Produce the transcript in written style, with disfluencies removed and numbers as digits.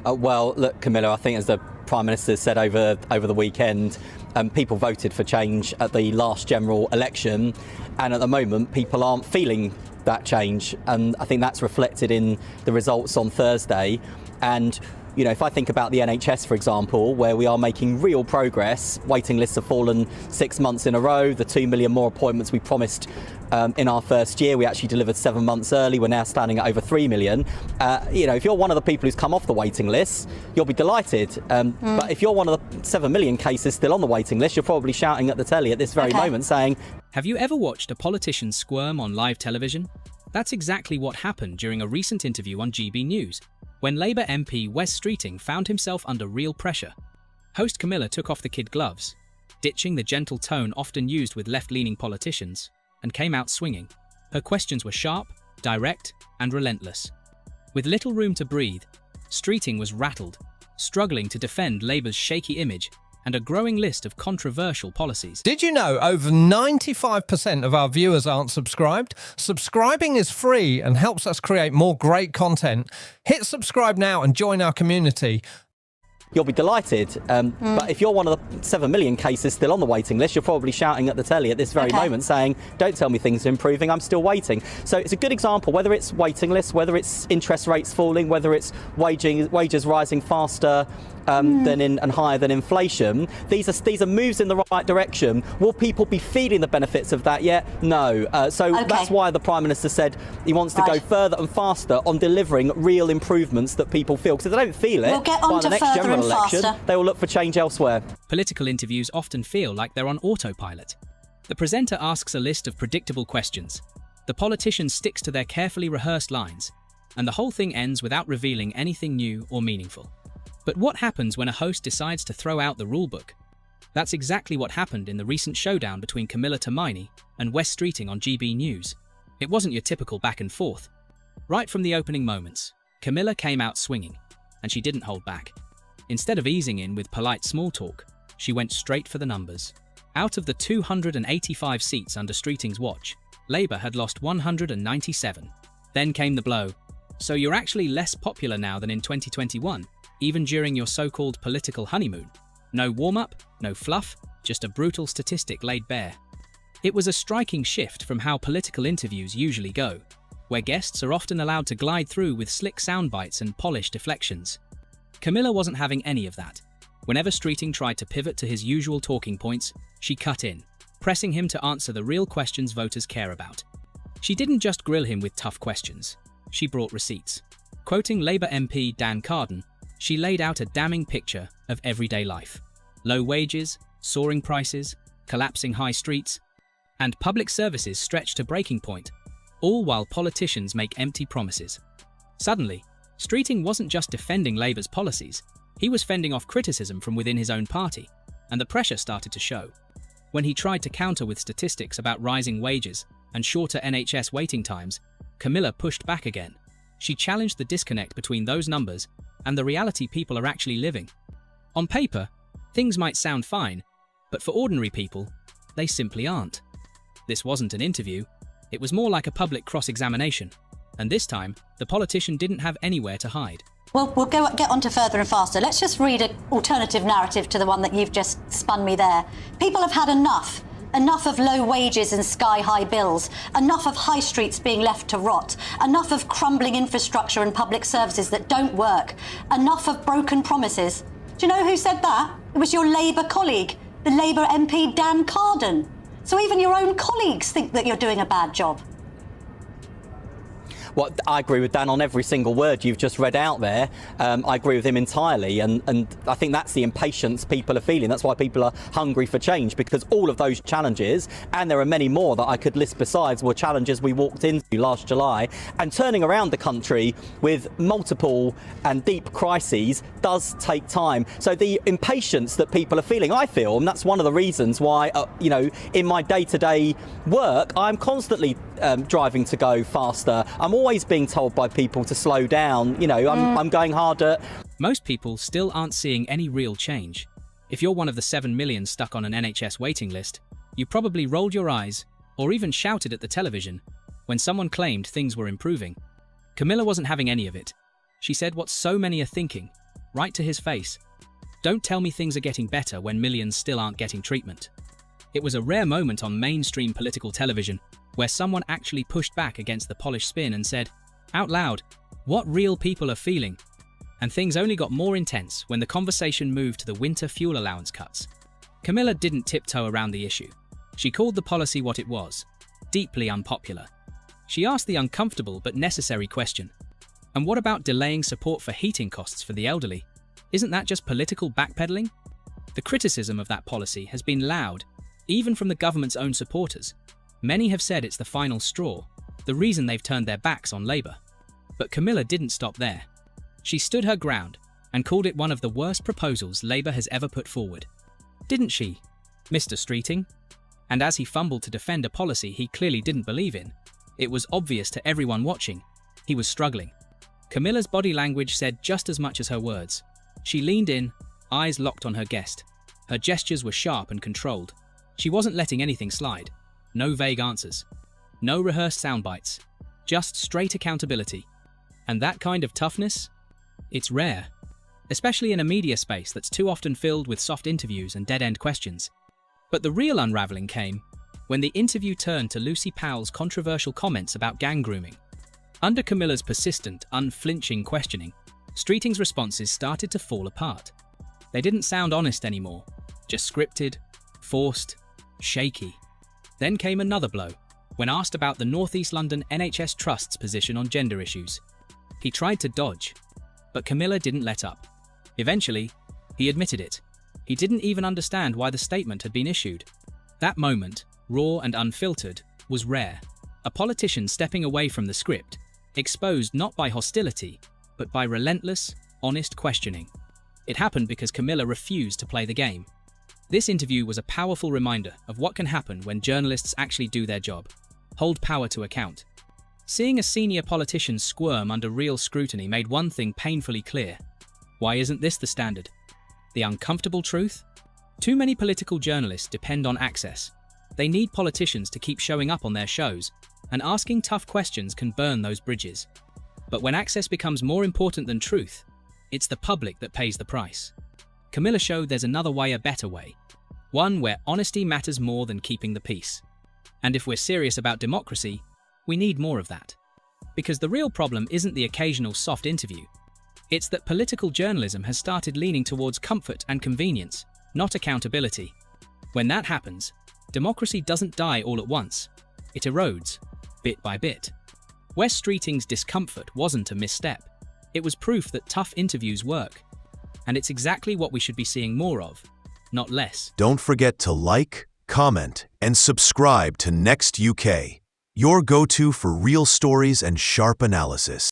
Well, look, Camilla, I think as the Prime Minister said over the weekend, people voted for change at the last general election, and at the moment people aren't feeling that change, and I think that's reflected in the results on Thursday. And you know, if I think about the NHS, for example, where we are making real progress, waiting lists have fallen 6 months in a row, the 2 million more appointments we promised in our first year, we actually delivered 7 months early, we're now standing at over 3 million. You know, if you're one of the people who's come off the waiting list, you'll be delighted. But if you're one of the 7 million cases still on the waiting list, you're probably shouting at the telly at this very moment saying... Have you ever watched a politician squirm on live television? That's exactly what happened during a recent interview on GB News, when Labour MP Wes Streeting found himself under real pressure. Host Camilla took off the kid gloves, ditching the gentle tone often used with left-leaning politicians, and came out swinging. Her questions were sharp, direct, and relentless. With little room to breathe, Streeting was rattled, struggling to defend Labour's shaky image and a growing list of controversial policies. Did you know over 95% of our viewers aren't subscribed? Subscribing is free and helps us create more great content. Hit subscribe now and join our community. You'll be delighted. But if you're one of the 7 million cases still on the waiting list, you're probably shouting at the telly at this very moment saying, don't tell me things are improving, I'm still waiting. So it's a good example, whether it's waiting lists, whether it's interest rates falling, whether it's wages rising faster and higher than inflation. These are moves in the right direction. Will people be feeling the benefits of that yet? No. That's why the Prime Minister said he wants to go further and faster on delivering real improvements that people feel. Because if they don't feel it, by the next general election, they will look for change elsewhere. Political interviews often feel like they're on autopilot. The presenter asks a list of predictable questions. The politician sticks to their carefully rehearsed lines, and the whole thing ends without revealing anything new or meaningful. But what happens when a host decides to throw out the rulebook? That's exactly what happened in the recent showdown between Camilla Tominey and Wes Streeting on GB News. It wasn't your typical back and forth. Right from the opening moments, Camilla came out swinging, and she didn't hold back. Instead of easing in with polite small talk, she went straight for the numbers. Out of the 285 seats under Streeting's watch, Labour had lost 197. Then came the blow. So you're actually less popular now than in 2021, even during your so-called political honeymoon. No warm-up, no fluff, just a brutal statistic laid bare. It was a striking shift from how political interviews usually go, where guests are often allowed to glide through with slick soundbites and polished deflections. Camilla wasn't having any of that. Whenever Streeting tried to pivot to his usual talking points, she cut in, pressing him to answer the real questions voters care about. She didn't just grill him with tough questions, she brought receipts. Quoting Labour MP Dan Carden, she laid out a damning picture of everyday life. Low wages, soaring prices, collapsing high streets, and public services stretched to breaking point, all while politicians make empty promises. Suddenly, Streeting wasn't just defending Labour's policies, he was fending off criticism from within his own party, and the pressure started to show. When he tried to counter with statistics about rising wages and shorter NHS waiting times, Camilla pushed back again. She challenged the disconnect between those numbers and the reality people are actually living. On paper, things might sound fine, but for ordinary people, they simply aren't. This wasn't an interview, it was more like a public cross-examination, and this time, the politician didn't have anywhere to hide. Well, we'll get on to further and faster. Let's just read an alternative narrative to the one that you've just spun me there. People have had enough. Enough of low wages and sky-high bills. Enough of high streets being left to rot. Enough of crumbling infrastructure and public services that don't work. Enough of broken promises. Do you know who said that? It was your Labour colleague, the Labour MP Dan Carden. So even your own colleagues think that you're doing a bad job. Well, I agree with Dan on every single word you've just read out there. I agree with him entirely, and I think that's the impatience people are feeling. That's why people are hungry for change, because all of those challenges, and there are many more that I could list besides, were challenges we walked into last July. And turning around the country with multiple and deep crises does take time. So the impatience that people are feeling, I feel, and that's one of the reasons why, in my day-to-day work, I'm constantly driving to go faster. I'm always being told by people to slow down. I'm going harder. Most people still aren't seeing any real change. If you're one of the 7 million stuck on an NHS waiting list, you probably rolled your eyes or even shouted at the television when someone claimed things were improving. Camilla wasn't having any of it. She said what so many are thinking. right to his face. Don't tell me things are getting better when millions still aren't getting treatment. It was a rare moment on mainstream political television where someone actually pushed back against the polished spin and said, out loud, what real people are feeling. And things only got more intense when the conversation moved to the winter fuel allowance cuts. Camilla didn't tiptoe around the issue. She called the policy what it was, deeply unpopular. She asked the uncomfortable but necessary question, and what about delaying support for heating costs for the elderly? Isn't that just political backpedaling? The criticism of that policy has been loud, even from the government's own supporters. Many have said it's the final straw, the reason they've turned their backs on Labour. But Camilla didn't stop there. She stood her ground and called it one of the worst proposals Labour has ever put forward. Didn't she, Mr. Streeting? And as he fumbled to defend a policy he clearly didn't believe in, it was obvious to everyone watching. He was struggling. Camilla's body language said just as much as her words. She leaned in, eyes locked on her guest. Her gestures were sharp and controlled. She wasn't letting anything slide. No vague answers. No rehearsed sound bites. Just straight accountability. And that kind of toughness? It's rare. Especially in a media space that's too often filled with soft interviews and dead-end questions. But the real unraveling came when the interview turned to Lucy Powell's controversial comments about gang grooming. Under Camilla's persistent, unflinching questioning, Streeting's responses started to fall apart. They didn't sound honest anymore, just scripted, forced, shaky. Then came another blow, when asked about the North East London NHS Trust's position on gender issues. He tried to dodge, but Camilla didn't let up. Eventually, he admitted it. He didn't even understand why the statement had been issued. That moment, raw and unfiltered, was rare. A politician stepping away from the script, exposed not by hostility, but by relentless, honest questioning. It happened because Camilla refused to play the game. This interview was a powerful reminder of what can happen when journalists actually do their job, hold power to account. Seeing a senior politician squirm under real scrutiny made one thing painfully clear. Why isn't this the standard? The uncomfortable truth? Too many political journalists depend on access. They need politicians to keep showing up on their shows, and asking tough questions can burn those bridges. But when access becomes more important than truth, it's the public that pays the price. Camilla showed there's another way, a better way. One where honesty matters more than keeping the peace. And if we're serious about democracy, we need more of that. Because the real problem isn't the occasional soft interview. It's that political journalism has started leaning towards comfort and convenience, not accountability. When that happens, democracy doesn't die all at once. It erodes, bit by bit. Wes Streeting's discomfort wasn't a misstep. It was proof that tough interviews work. And it's exactly what we should be seeing more of, not less. Don't forget to like, comment, and subscribe to Next UK, your go-to for real stories and sharp analysis.